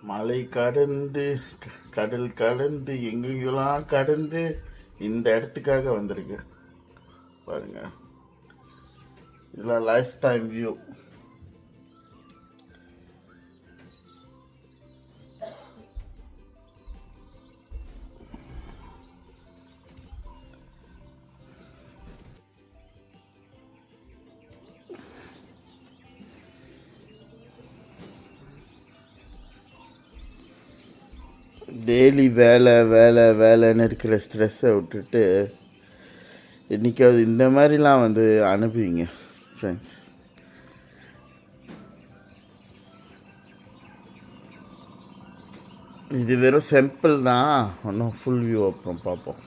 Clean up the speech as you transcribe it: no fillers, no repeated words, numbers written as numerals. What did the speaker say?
மலை கடந்து கடல் கடந்து எங்கெங்கெல்லாம் கடந்து இந்த இடத்துக்காக வந்திருக்கு பாருங்க. இதெல்லாம் லைஃப் டைம் வியூ. டெய்லி வேலை வேலை வேலைன்னு இருக்கிற ஸ்ட்ரெஸ்ஸை விட்டுட்டு என்றைக்காவது இந்த மாதிரிலாம் வந்து அனுப்புவீங்க ஃப்ரெண்ட்ஸ். இது வெறும் சிம்பிள் தான், ஒன்றும் ஃபுல் வியூ அப்புறம் பார்ப்போம்.